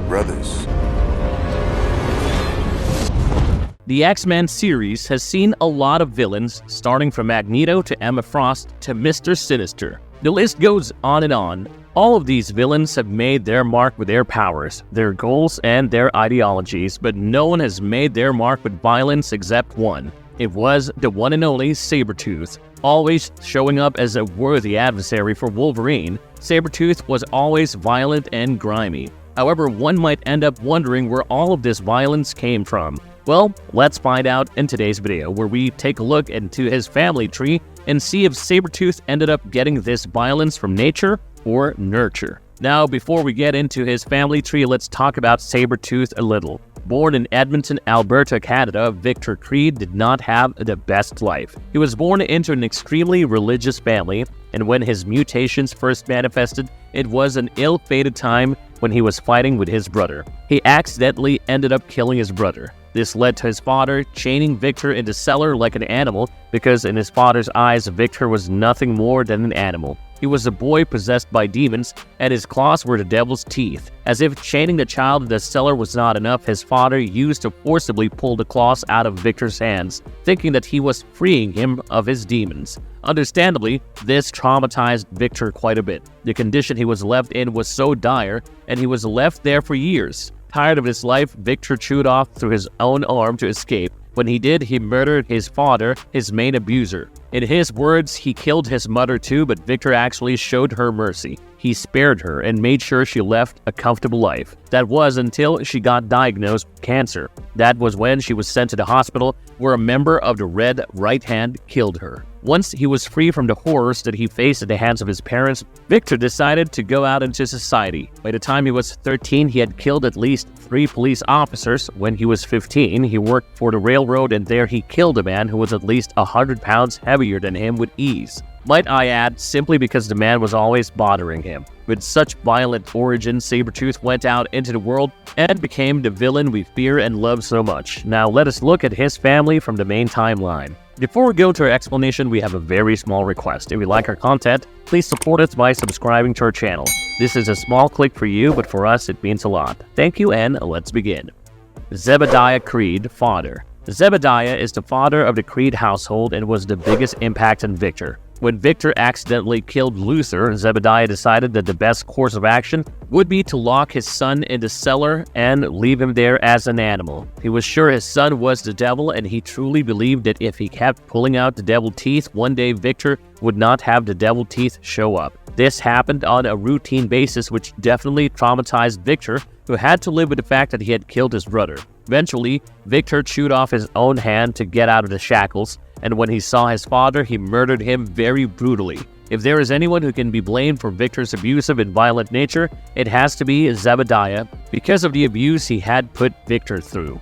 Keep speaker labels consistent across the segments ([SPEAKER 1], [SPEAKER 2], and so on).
[SPEAKER 1] brothers.
[SPEAKER 2] The X-Men series has seen a lot of villains, starting from Magneto to Emma Frost to Mr. Sinister. The list goes on and on. All of these villains have made their mark with their powers, their goals, and their ideologies, but no one has made their mark with violence except one. It was the one and only Sabertooth. Always showing up as a worthy adversary for Wolverine, Sabertooth was always violent and grimy. However, one might end up wondering where all of this violence came from. Well, let's find out in today's video, where we take a look into his family tree and see if Sabertooth ended up getting this violence from nature or nurture. Now, before we get into his family tree, let's talk about Sabertooth a little. Born in Edmonton, Alberta, Canada, Victor Creed did not have the best life. He was born into an extremely religious family, and when his mutations first manifested, it was an ill-fated time when he was fighting with his brother. He accidentally ended up killing his brother. This led to his father chaining Victor in the cellar like an animal, because in his father's eyes, Victor was nothing more than an animal. He was a boy possessed by demons, and his claws were the devil's teeth. As if chaining the child in the cellar was not enough, his father used to forcibly pull the claws out of Victor's hands, thinking that he was freeing him of his demons. Understandably, this traumatized Victor quite a bit. The condition he was left in was so dire, and he was left there for years. Tired of his life, Victor chewed off through his own arm to escape. When he did, he murdered his father, his main abuser. In his words, he killed his mother too, but Victor actually showed her mercy. He spared her and made sure she left a comfortable life. That was until she got diagnosed with cancer. That was when she was sent to the hospital, where a member of the Red Right Hand killed her. Once he was free from the horrors that he faced at the hands of his parents, Victor decided to go out into society. By the time he was 13, he had killed at least 3 police officers. When he was 15, he worked for the railroad, and there he killed a man who was at least 100 pounds heavier than him with ease. Might I add, simply because the man was always bothering him. With such violent origins, Sabertooth went out into the world and became the villain we fear and love so much. Now let us look at his family from the main timeline. Before we go to our explanation, we have a very small request. If you like our content, please support us by subscribing to our channel. This is a small click for you, but for us it means a lot. Thank you, and let's begin. Zebadiah Creed, father. Zebadiah is the father of the Creed household and was the biggest impact on Victor. When Victor accidentally killed Luther, Zebadiah decided that the best course of action would be to lock his son in the cellar and leave him there as an animal. He was sure his son was the devil, and he truly believed that if he kept pulling out the devil teeth, one day Victor would not have the devil teeth show up. This happened on a routine basis, which definitely traumatized Victor, who had to live with the fact that he had killed his brother. Eventually, Victor chewed off his own hand to get out of the shackles, and when he saw his father, he murdered him very brutally. If there is anyone who can be blamed for Victor's abusive and violent nature, it has to be Zebadiah, because of the abuse he had put Victor through.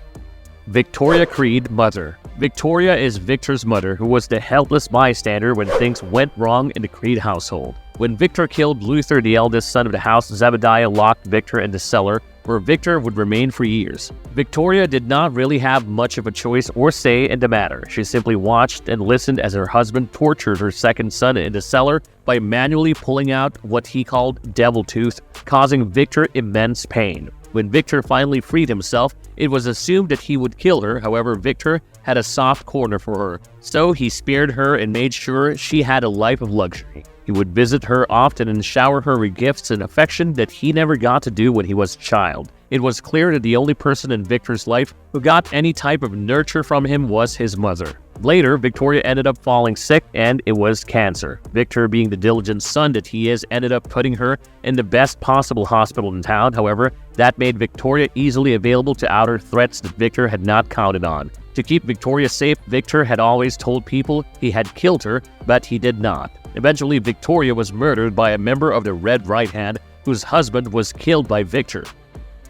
[SPEAKER 2] Victoria Creed, mother. Victoria is Victor's mother, who was the helpless bystander when things went wrong in the Creed household. When Victor killed Luther, the eldest son of the house, Zebadiah locked Victor in the cellar, where Victor would remain for years. Victoria did not really have much of a choice or say in the matter. She simply watched and listened as her husband tortured her second son in the cellar by manually pulling out what he called devil tooth, causing Victor immense pain. When Victor finally freed himself, it was assumed that he would kill her. However, Victor had a soft corner for her, so he spared her and made sure she had a life of luxury. He would visit her often and shower her with gifts and affection that he never got to do when he was a child. It was clear that the only person in Victor's life who got any type of nurture from him was his mother. Later, Victoria ended up falling sick, and it was cancer. Victor, being the diligent son that he is, ended up putting her in the best possible hospital in town. However, that made Victoria easily available to outer threats that Victor had not counted on. To keep Victoria safe, Victor had always told people he had killed her, but he did not. Eventually, Victoria was murdered by a member of the Red Right Hand, whose husband was killed by Victor.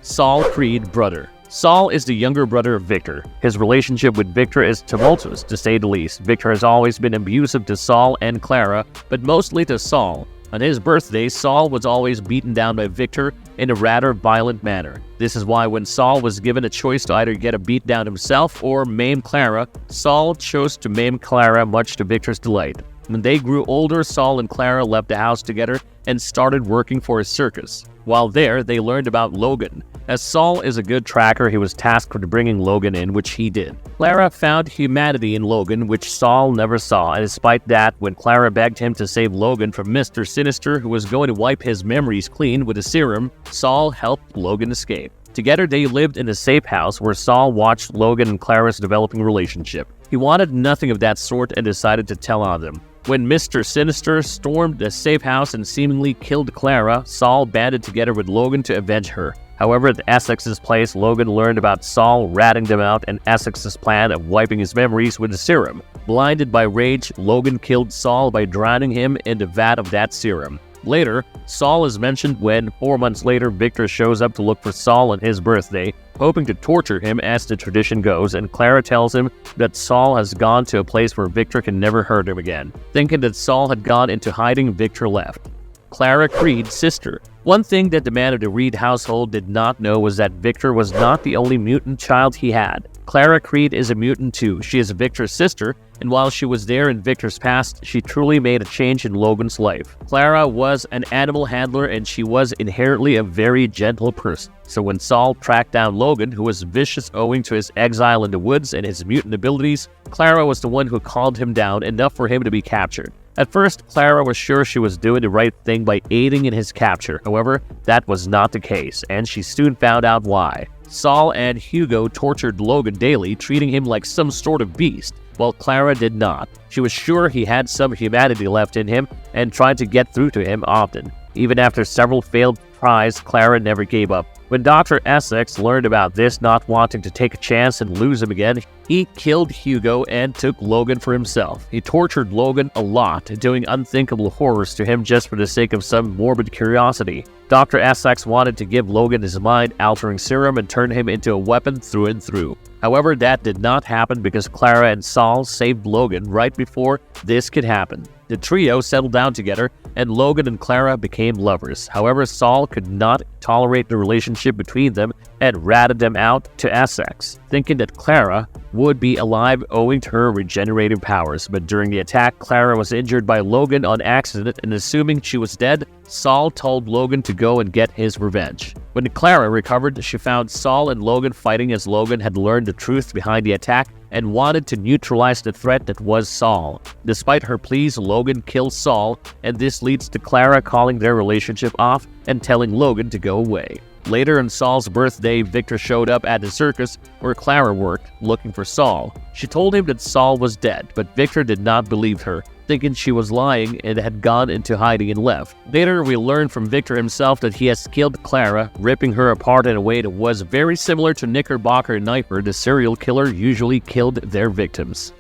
[SPEAKER 2] Saul Creed, brother. Saul is the younger brother of Victor. His relationship with Victor is tumultuous, to say the least. Victor has always been abusive to Saul and Clara, but mostly to Saul. On his birthday, Saul was always beaten down by Victor in a rather violent manner. This is why when Saul was given a choice to either get a beatdown himself or maim Clara, Saul chose to maim Clara, much to Victor's delight. When they grew older, Saul and Clara left the house together and started working for a circus. While there, they learned about Logan. As Saul is a good tracker, he was tasked with bringing Logan in, which he did. Clara found humanity in Logan, which Saul never saw, and despite that, when Clara begged him to save Logan from Mr. Sinister, who was going to wipe his memories clean with a serum, Saul helped Logan escape. Together, they lived in a safe house where Saul watched Logan and Clara's developing relationship. He wanted nothing of that sort and decided to tell on them. When Mr. Sinister stormed the safe house and seemingly killed Clara, Saul banded together with Logan to avenge her. However, at Essex's place, Logan learned about Saul ratting them out and Essex's plan of wiping his memories with a serum. Blinded by rage, Logan killed Saul by drowning him in the vat of that serum. Later, Saul is mentioned when, 4 months later, Victor shows up to look for Saul on his birthday, hoping to torture him as the tradition goes, and Clara tells him that Saul has gone to a place where Victor can never hurt him again. Thinking that Saul had gone into hiding, Victor left. Clara Creed's sister. One thing that the man of the Reed household did not know was that Victor was not the only mutant child he had. Clara Creed is a mutant too. She is Victor's sister, and while she was there in Victor's past, she truly made a change in Logan's life. Clara was an animal handler, and she was inherently a very gentle person. So when Saul tracked down Logan, who was vicious owing to his exile in the woods and his mutant abilities, Clara was the one who calmed him down enough for him to be captured. At first, Clara was sure she was doing the right thing by aiding in his capture. However, that was not the case, and she soon found out why. Saul and Hugo tortured Logan daily, treating him like some sort of beast, while Clara did not. She was sure he had some humanity left in him and tried to get through to him often. Even after several failed tries, Clara never gave up. When Dr. Essex learned about this, not wanting to take a chance and lose him again, he killed Hugo and took Logan for himself. He tortured Logan a lot, doing unthinkable horrors to him just for the sake of some morbid curiosity. Dr. Essex wanted to give Logan his mind-altering serum and turn him into a weapon through and through. However, that did not happen because Clara and Saul saved Logan right before this could happen. The trio settled down together, and Logan and Clara became lovers. However, Saul could not tolerate the relationship between them and ratted them out to Essex, thinking that Clara would be alive owing to her regenerative powers. But during the attack, Clara was injured by Logan on accident, and assuming she was dead, Saul told Logan to go and get his revenge. When Clara recovered, she found Saul and Logan fighting as Logan had learned the truth behind the attack and wanted to neutralize the threat that was Saul. Despite her pleas, Logan kills Saul, and this leads to Clara calling their relationship off and telling Logan to go away. Later on Saul's birthday, Victor showed up at the circus where Clara worked, looking for Saul. She told him that Saul was dead, but Victor did not believe her, thinking she was lying and had gone into hiding and left. Later, we learn from Victor himself that he has killed Clara, ripping her apart in a way that was very similar to Knickerbocker Kniper, the serial killer usually killed their victims.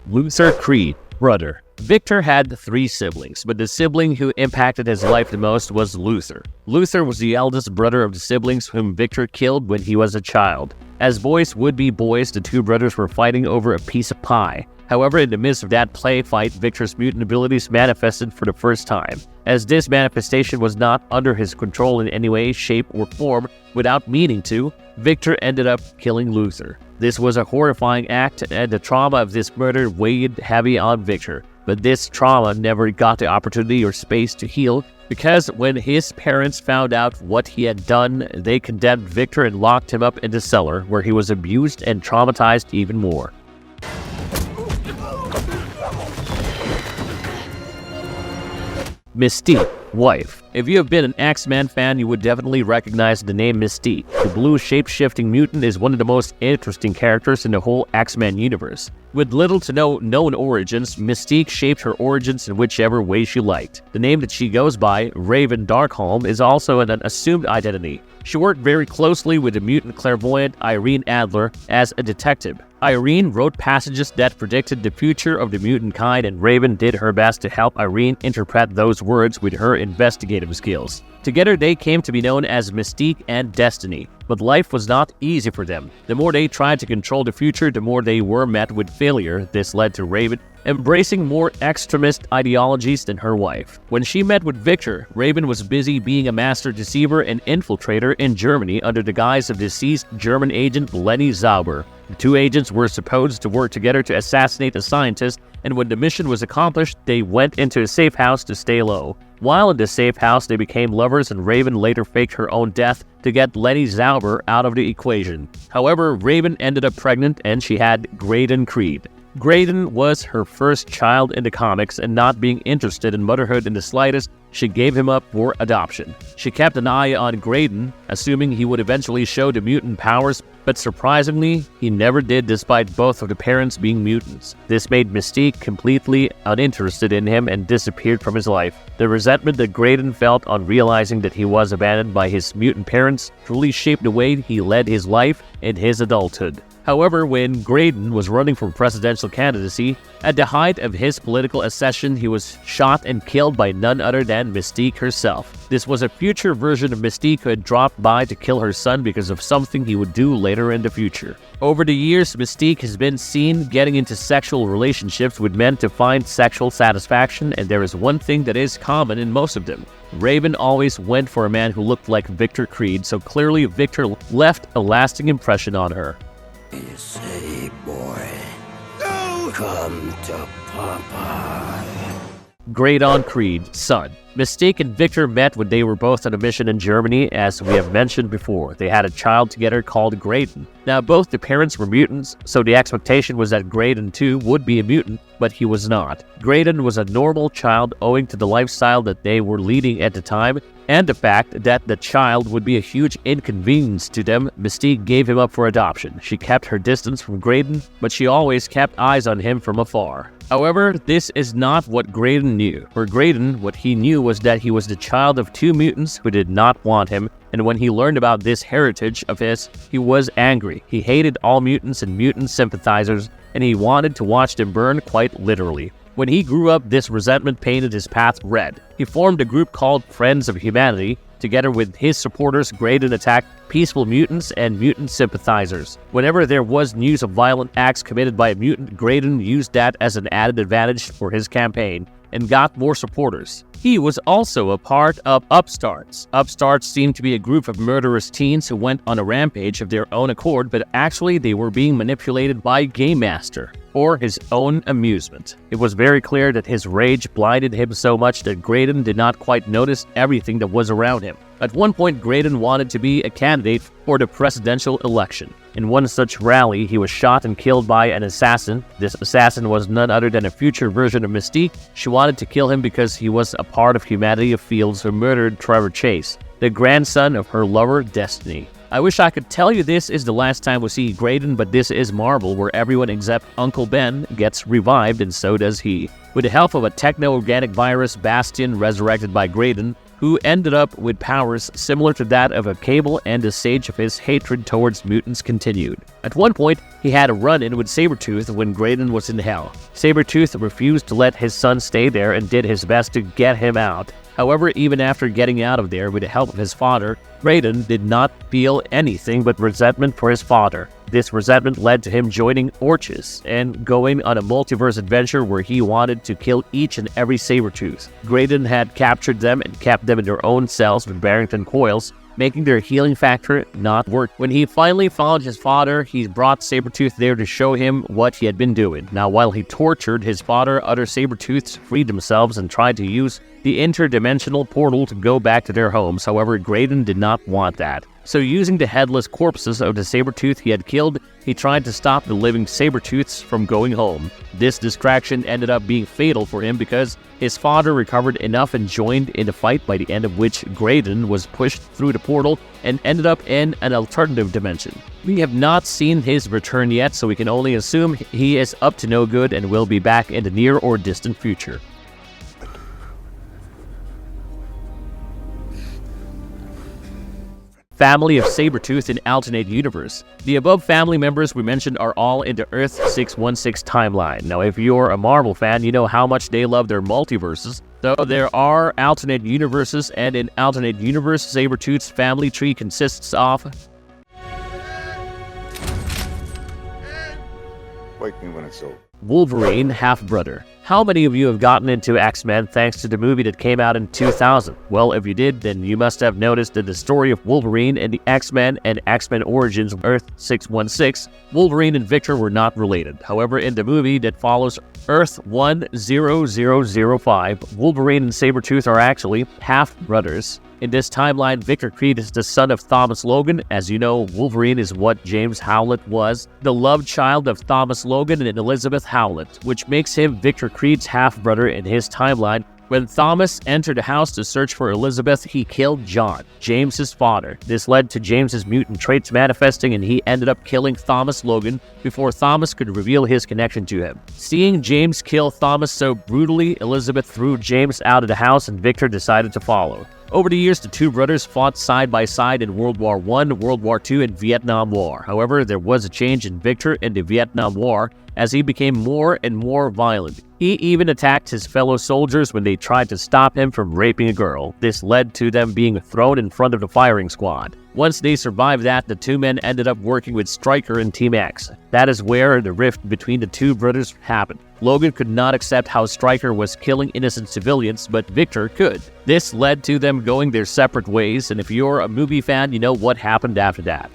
[SPEAKER 2] Luther Creed, brother. Victor had 3 siblings, but the sibling who impacted his life the most was Luther. Luther was the eldest brother of the siblings whom Victor killed when he was a child. As boys would be boys, the 2 brothers were fighting over a piece of pie. However, in the midst of that play fight, Victor's mutant abilities manifested for the first time. As this manifestation was not under his control in any way, shape, or form, without meaning to, Victor ended up killing Luther. This was a horrifying act, and the trauma of this murder weighed heavy on Victor. But this trauma never got the opportunity or space to heal, because when his parents found out what he had done, they condemned Victor and locked him up in the cellar, where he was abused and traumatized even more. Mystique, wife. If you have been an X-Men fan, you would definitely recognize the name Mystique. The blue shape-shifting mutant is one of the most interesting characters in the whole X-Men universe. With little to no known origins, Mystique shaped her origins in whichever way she liked. The name that she goes by, Raven Darkholm, is also an assumed identity. She worked very closely with the mutant clairvoyant Irene Adler as a detective. Irene wrote passages that predicted the future of the mutant kind, and Raven did her best to help Irene interpret those words with her investigative skills. Together, they came to be known as Mystique and Destiny. But life was not easy for them. The more they tried to control the future, the more they were met with failure. This led to Raven embracing more extremist ideologies than her wife. When she met with Victor, Raven was busy being a master deceiver and infiltrator in Germany under the guise of deceased German agent Lenny Zauber. The two agents were supposed to work together to assassinate a scientist, and when the mission was accomplished, they went into a safe house to stay low. While in the safe house, they became lovers, and Raven later faked her own death to get Lenny Zauber out of the equation. However, Raven ended up pregnant, and she had Graydon Creed. Graydon was her first child in the comics, and not being interested in motherhood in the slightest, she gave him up for adoption. She kept an eye on Graydon, assuming he would eventually show the mutant powers, but surprisingly, he never did despite both of the parents being mutants. This made Mystique completely uninterested in him and disappeared from his life. The resentment that Graydon felt on realizing that he was abandoned by his mutant parents truly shaped the way he led his life in his adulthood. However, when Graydon was running for presidential candidacy, at the height of his political ascension, he was shot and killed by none other than Mystique herself. This was a future version of Mystique who had dropped by to kill her son because of something he would do later in the future. Over the years, Mystique has been seen getting into sexual relationships with men to find sexual satisfaction, and there is one thing that is common in most of them. Raven always went for a man who looked like Victor Creed, so clearly Victor left a lasting impression on her.
[SPEAKER 1] Say, boy, no! Come to Papa.
[SPEAKER 2] Graydon Creed, son. Mystique and Victor met when they were both on a mission in Germany, as we have mentioned before. They had a child together called Graydon. Now, both the parents were mutants, so the expectation was that Graydon too would be a mutant, but he was not. Graydon was a normal child owing to the lifestyle that they were leading at the time, and the fact that the child would be a huge inconvenience to them. Mystique gave him up for adoption. She kept her distance from Graydon, but she always kept eyes on him from afar. However, this is not what Graydon knew. For Graydon, what he knew was that he was the child of two mutants who did not want him, and when he learned about this heritage of his, he was angry. He hated all mutants and mutant sympathizers, and he wanted to watch them burn quite literally. When he grew up, this resentment painted his path red. He formed a group called Friends of Humanity. Together with his supporters, Graydon attacked peaceful mutants and mutant sympathizers. Whenever there was news of violent acts committed by a mutant, Graydon used that as an added advantage for his campaign and got more supporters. He was also a part of Upstarts. Upstarts seemed to be a group of murderous teens who went on a rampage of their own accord, but actually they were being manipulated by Game Master for his own amusement. It was very clear that his rage blinded him so much that Graydon did not quite notice everything that was around him. At one point, Graydon wanted to be a candidate for the presidential election. In one such rally, he was shot and killed by an assassin. This assassin was none other than a future version of Mystique. She wanted to kill him because he was a part of Humanity of Fields who murdered Trevor Chase, the grandson of her lover, Destiny. I wish I could tell you this is the last time we see Graydon, but this is Marvel, where everyone except Uncle Ben gets revived, and so does he. With the help of a techno-organic virus, Bastion resurrected by Graydon, who ended up with powers similar to that of a Cable, and the sage of his hatred towards mutants continued. At one point, he had a run-in with Sabertooth when Graydon was in hell. Sabertooth refused to let his son stay there and did his best to get him out. However, even after getting out of there with the help of his father, Graydon did not feel anything but resentment for his father. This resentment led to him joining Orchis and going on a multiverse adventure where he wanted to kill each and every Sabertooth. Graydon had captured them and kept them in their own cells with Barrington coils, making their healing factor not work. When he finally found his father, he brought Sabertooth there to show him what he had been doing. Now, while he tortured his father, other Sabertooths freed themselves and tried to use the interdimensional portal to go back to their homes. However, Graydon did not want that. So using the headless corpses of the Sabertooth he had killed, he tried to stop the living Sabertooths from going home. This distraction ended up being fatal for him because his father recovered enough and joined in the fight, by the end of which Graydon was pushed through the portal and ended up in an alternative dimension. We have not seen his return yet, so we can only assume he is up to no good and will be back in the near or distant future. Family of Sabertooth in alternate universe. The above family members we mentioned are all in the Earth 616 timeline. Now, if you're a Marvel fan, you know how much they love their multiverses. So there are alternate universes, and in alternate universe, Sabertooth's family tree consists of
[SPEAKER 3] Wake me when it's over.
[SPEAKER 2] Wolverine, half-brother. How many of you have gotten into X-Men thanks to the movie that came out in 2000? Well, if you did, then you must have noticed that the story of Wolverine and the X-Men and X-Men Origins Earth 616, Wolverine and Victor were not related. However, in the movie that follows Earth 10005, Wolverine and Sabertooth are actually half-brothers. In this timeline, Victor Creed is the son of Thomas Logan. As you know, Wolverine is what James Howlett was, the love child of Thomas Logan and Elizabeth Howlett, which makes him Victor Creed's half-brother in his timeline. When Thomas entered the house to search for Elizabeth, he killed John, James's father. This led to James's mutant traits manifesting, and he ended up killing Thomas Logan before Thomas could reveal his connection to him. Seeing James kill Thomas so brutally, Elizabeth threw James out of the house and Victor decided to follow. Over the years, the two brothers fought side by side in World War I, World War II, and Vietnam War. However, there was a change in Victor in the Vietnam War as he became more and more violent. He even attacked his fellow soldiers when they tried to stop him from raping a girl. This led to them being thrown in front of the firing squad. Once they survived that, the two men ended up working with Stryker and Team X. That is where the rift between the two brothers happened. Logan could not accept how Stryker was killing innocent civilians, but Victor could. This led to them going their separate ways, and if you're a movie fan, you know what happened after that.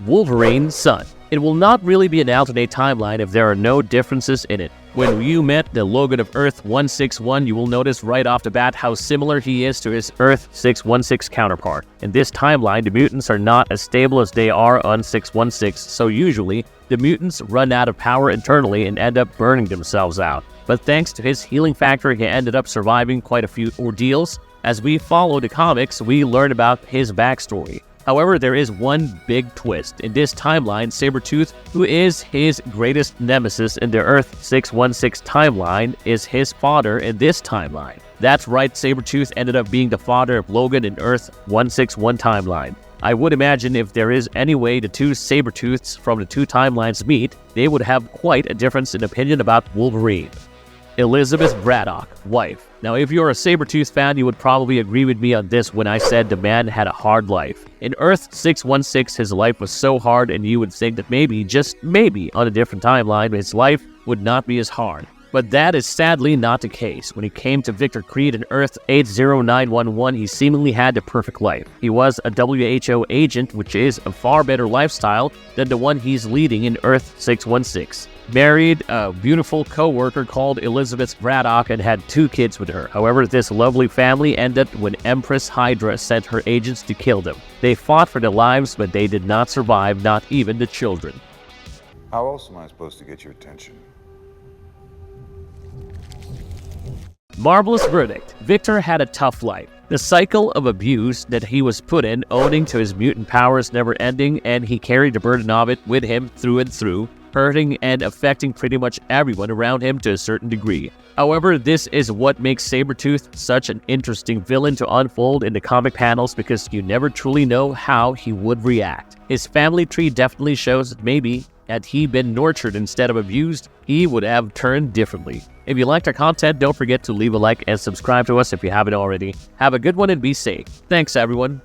[SPEAKER 2] Wolverine's son. It will not really be an alternate timeline if there are no differences in it. When you met the Logan of Earth 161, you will notice right off the bat how similar he is to his Earth 616 counterpart. In this timeline, the mutants are not as stable as they are on 616, so usually, the mutants run out of power internally and end up burning themselves out. But thanks to his healing factor, he ended up surviving quite a few ordeals. As we follow the comics, we learn about his backstory. However, there is one big twist. In this timeline, Sabertooth, who is his greatest nemesis in the Earth 616 timeline, is his father in this timeline. That's right, Sabertooth ended up being the father of Logan in Earth 161 timeline. I would imagine if there is any way the two Sabertooths from the two timelines meet, they would have quite a difference in opinion about Wolverine. Elizabeth Braddock, wife. Now, if you're a Sabertooth fan, you would probably agree with me on this when I said the man had a hard life. In Earth 616, his life was so hard, and you would think that maybe, just maybe, on a different timeline, his life would not be as hard. But that is sadly not the case. When he came to Victor Creed in Earth 80911, he seemingly had the perfect life. He was a WHO agent, which is a far better lifestyle than the one he's leading in Earth 616. Married a beautiful co-worker called Elizabeth Braddock and had 2 kids with her. However, this lovely family ended when Empress Hydra sent her agents to kill them. They fought for their lives, but they did not survive, not even the children.
[SPEAKER 3] How else am I supposed to get your attention?
[SPEAKER 2] Marvelous verdict. Victor had a tough life. The cycle of abuse that he was put in, owing to his mutant powers never ending, and he carried the burden of it with him through and through, hurting and affecting pretty much everyone around him to a certain degree. However, this is what makes Sabertooth such an interesting villain to unfold in the comic panels, because you never truly know how he would react. His family tree definitely shows that maybe, had he been nurtured instead of abused, he would have turned differently. If you liked our content, don't forget to leave a like and subscribe to us if you haven't already. Have a good one and be safe. Thanks, everyone.